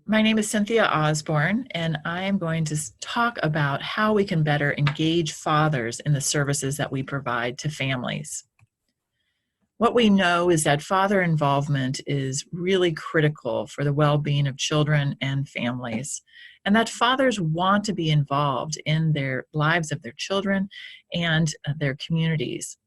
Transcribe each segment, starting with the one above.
My name is Cynthia Osborne, and I am going to talk about how we can better engage fathers in the services that we provide to families. What we know is that father involvement is really critical for the well-being of children and families, and that fathers want to be involved in their lives of their children and their communities.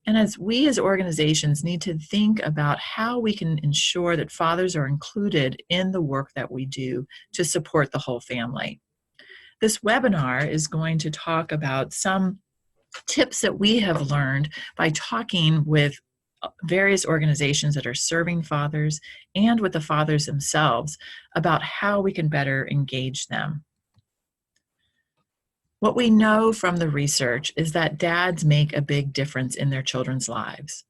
And as we as organizations need to think about how we can ensure that fathers are included in the work that we do to support the whole family. This webinar is going to talk about some tips that we have learned by talking with various organizations that are serving fathers and with the fathers themselves about how we can better engage them. What we know from the research is that dads make a big difference in their children's lives.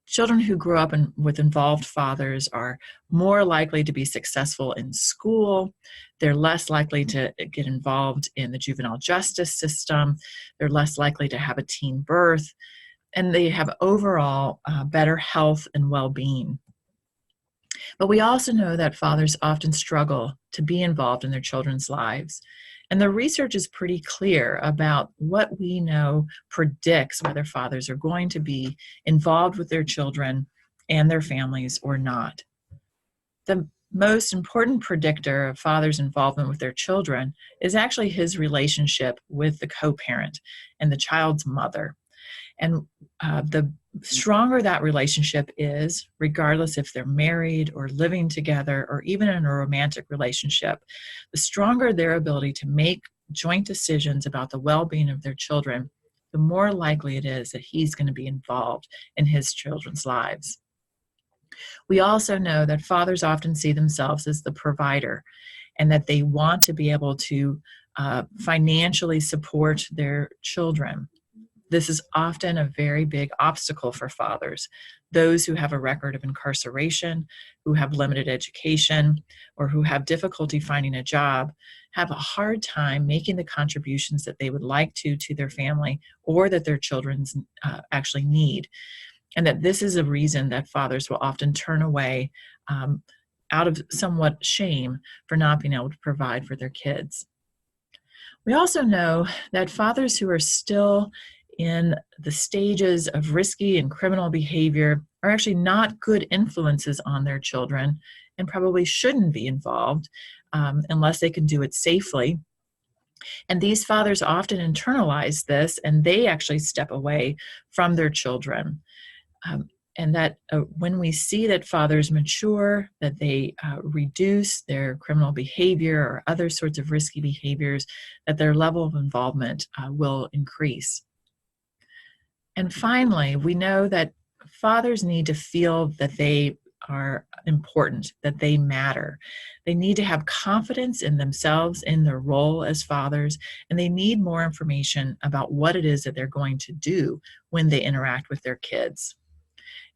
Children who grow up with involved fathers are more likely to be successful in school. They're less likely to get involved in the juvenile justice system. They're less likely to have a teen birth, and they have overall better health and well-being. But we also know that fathers often struggle to be involved in their children's lives. And the research is pretty clear about what we know predicts whether fathers are going to be involved with their children and their families or not. The most important predictor of father's involvement with their children is actually his relationship with the co-parent and the child's mother. And the stronger that relationship is, regardless if they're married or living together or even in a romantic relationship, the stronger their ability to make joint decisions about the well-being of their children, the more likely it is that he's going to be involved in his children's lives. We also know that fathers often see themselves as the provider and that they want to be able to financially support their children. This is often a very big obstacle for fathers. Those who have a record of incarceration, who have limited education, or who have difficulty finding a job have a hard time making the contributions that they would like to their family or that their children actually need. And that this is a reason that fathers will often turn away out of somewhat shame for not being able to provide for their kids. We also know that fathers who are still in the stages of risky and criminal behavior are actually not good influences on their children and probably shouldn't be involved unless they can do it safely. And these fathers often internalize this and they actually step away from their children. And that when we see that fathers mature, that they reduce their criminal behavior or other sorts of risky behaviors, that their level of involvement will increase. And finally, we know that fathers need to feel that they are important, that they matter. They need to have confidence in themselves, in their role as fathers, and they need more information about what it is that they're going to do when they interact with their kids.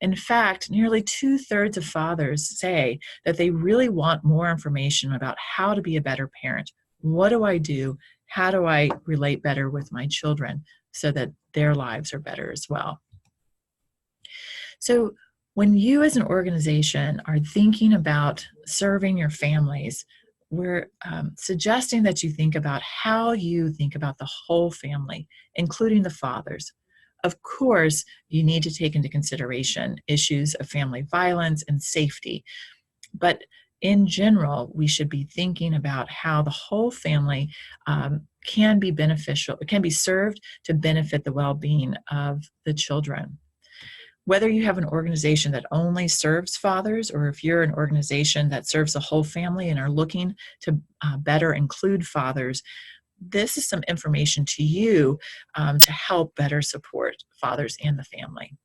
In fact, nearly 2/3 of fathers say that they really want more information about how to be a better parent. What do I do? How do I relate better with my children so that their lives are better as well? So when you as an organization are thinking about serving your families, we're suggesting that you think about how you think about the whole family, including the fathers. Of course, you need to take into consideration issues of family violence and safety, but in general, we should be thinking about how the whole family can be beneficial, can be served to benefit the well-being of the children. Whether you have an organization that only serves fathers, or if you're an organization that serves the whole family and are looking to better include fathers, this is some information to you to help better support fathers and the family.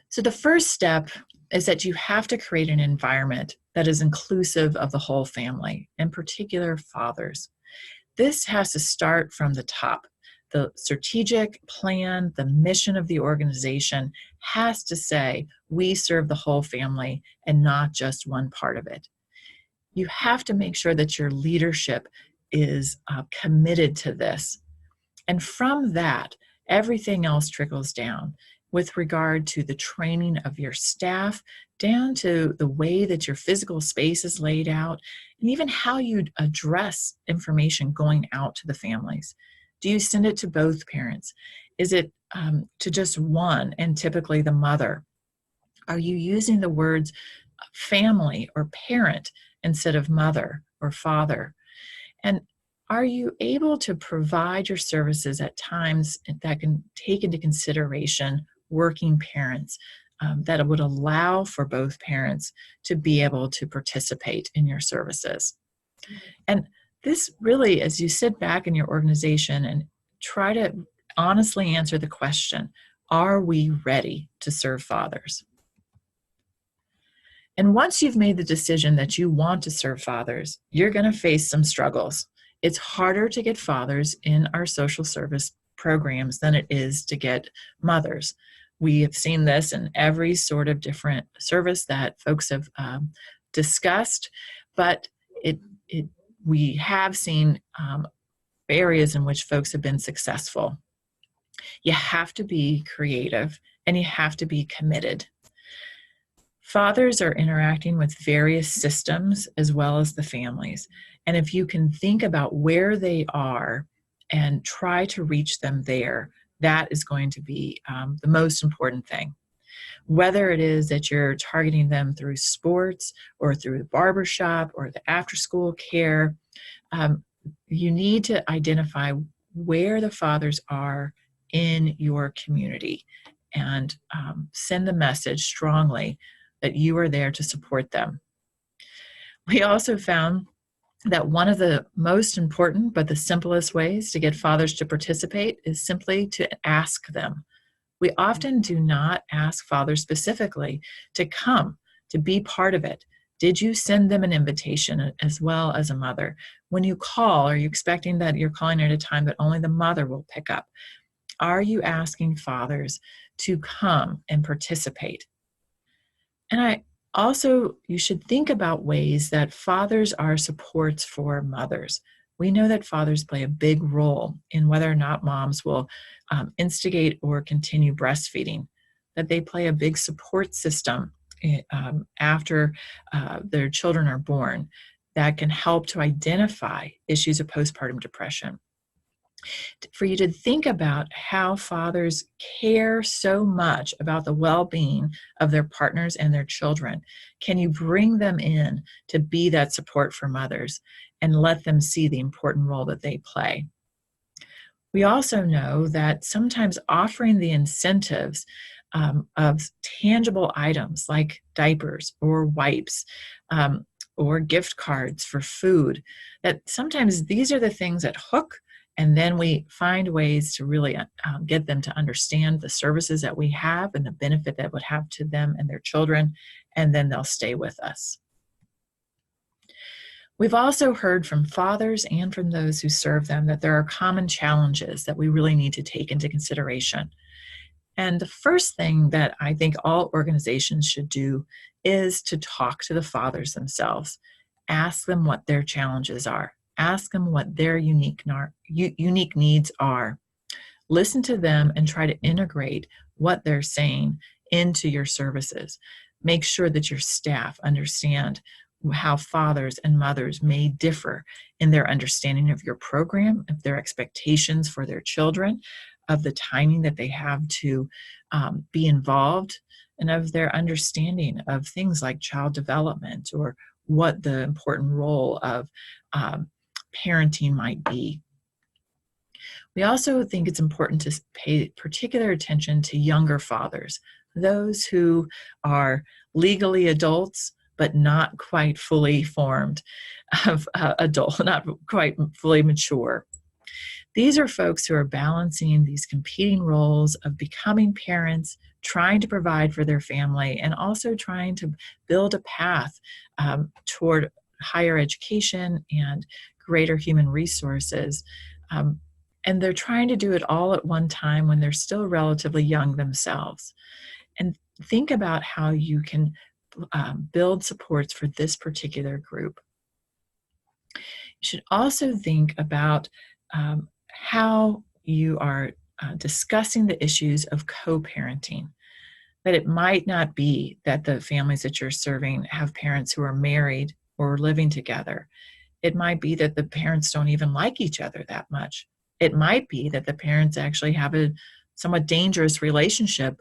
So the first step is that you have to create an environment that is inclusive of the whole family, in particular fathers. This has to start from the top. The strategic plan, the mission of the organization has to say, we serve the whole family and not just one part of it. You have to make sure that your leadership is committed to this. And from that, everything else trickles down with regard to the training of your staff, down to the way that your physical space is laid out, and even how you address information going out to the families. Do you send it to both parents? Is it to just one, and typically the mother? Are you using the words family or parent instead of mother or father? And are you able to provide your services at times that can take into consideration working parents, that would allow for both parents to be able to participate in your services? And this really, as you sit back in your organization and try to honestly answer the question, are we ready to serve fathers? And once you've made the decision that you want to serve fathers, you're going to face some struggles. It's harder to get fathers in our social service programs than it is to get mothers. We have seen this in every sort of different service that folks have discussed, but we have seen areas in which folks have been successful. You have to be creative and you have to be committed. Fathers are interacting with various systems as well as the families. And if you can think about where they are and try to reach them there, that is going to be the most important thing. Whether it is that you're targeting them through sports or through the barbershop or the after-school care, you need to identify where the fathers are in your community and send the message strongly that you are there to support them. We also found that one of the most important but the simplest ways to get fathers to participate is simply to ask them. We often do not ask fathers specifically to come, to be part of it. Did you send them an invitation as well as a mother? When you call, are you expecting that you're calling at a time that only the mother will pick up? Are you asking fathers to come and participate? And you should think about ways that fathers are supports for mothers. We know that fathers play a big role in whether or not moms will instigate or continue breastfeeding, that they play a big support system after their children are born that can help to identify issues of postpartum depression. For you to think about how fathers care so much about the well-being of their partners and their children. Can you bring them in to be that support for mothers and let them see the important role that they play? We also know that sometimes offering the incentives of tangible items like diapers or wipes or gift cards for food, that sometimes these are the things that hook. And then we find ways to really get them to understand the services that we have and the benefit that would have to them and their children, and then they'll stay with us. We've also heard from fathers and from those who serve them that there are common challenges that we really need to take into consideration. And the first thing that I think all organizations should do is to talk to the fathers themselves. Ask them what their challenges are. Ask them what their unique needs are. Listen to them and try to integrate what they're saying into your services. Make sure that your staff understand how fathers and mothers may differ in their understanding of your program, of their expectations for their children, of the timing that they have to be involved, and of their understanding of things like child development or what the important role of parenting might be. We also think it's important to pay particular attention to younger fathers, those who are legally adults but not quite fully formed of adult, not quite fully mature. These are folks who are balancing these competing roles of becoming parents, trying to provide for their family, and also trying to build a path toward higher education and greater human resources. And they're trying to do it all at one time when they're still relatively young themselves. And think about how you can build supports for this particular group. You should also think about how you are discussing the issues of co-parenting. that it might not be that the families that you're serving have parents who are married or living together. It might be that the parents don't even like each other that much. It might be that the parents actually have a somewhat dangerous relationship,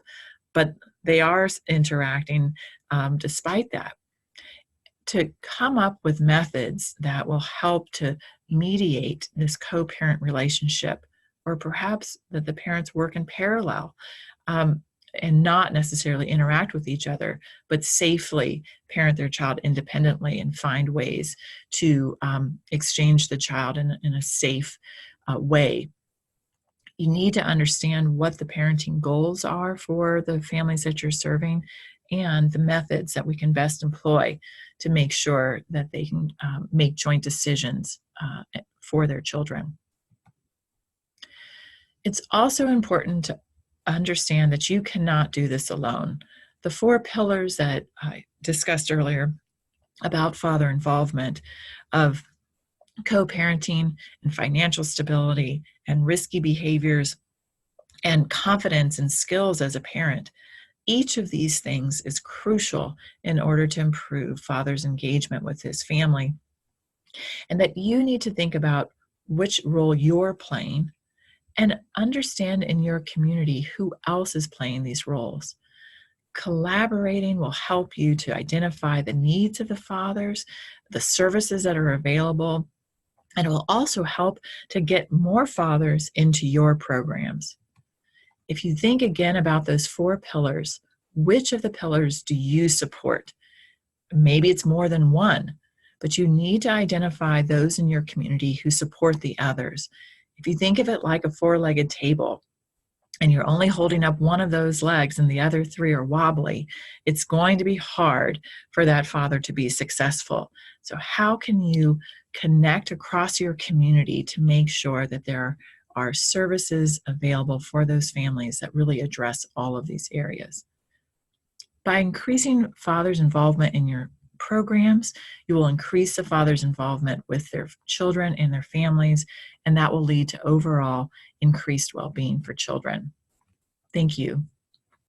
but they are interacting despite that. To come up with methods that will help to mediate this co-parent relationship, or perhaps that the parents work in parallel, um, and not necessarily interact with each other, but safely parent their child independently and find ways to exchange the child in a safe way. You need to understand what the parenting goals are for the families that you're serving and the methods that we can best employ to make sure that they can make joint decisions for their children. It's also important to understand that you cannot do this alone. The 4 pillars that I discussed earlier about father involvement of co-parenting and financial stability and risky behaviors and confidence and skills as a parent, each of these things is crucial in order to improve father's engagement with his family, and that you need to think about which role you're playing and understand in your community who else is playing these roles. Collaborating will help you to identify the needs of the fathers, the services that are available, and it will also help to get more fathers into your programs. If you think again about those 4 pillars, which of the pillars do you support? Maybe it's more than one, but you need to identify those in your community who support the others. If you think of it like a 4-legged table, and you're only holding up one of those legs and the other 3 are wobbly, it's going to be hard for that father to be successful. So how can you connect across your community to make sure that there are services available for those families that really address all of these areas? By increasing fathers' involvement in your programs, you will increase the father's involvement with their children and their families, and that will lead to overall increased well-being for children. Thank you.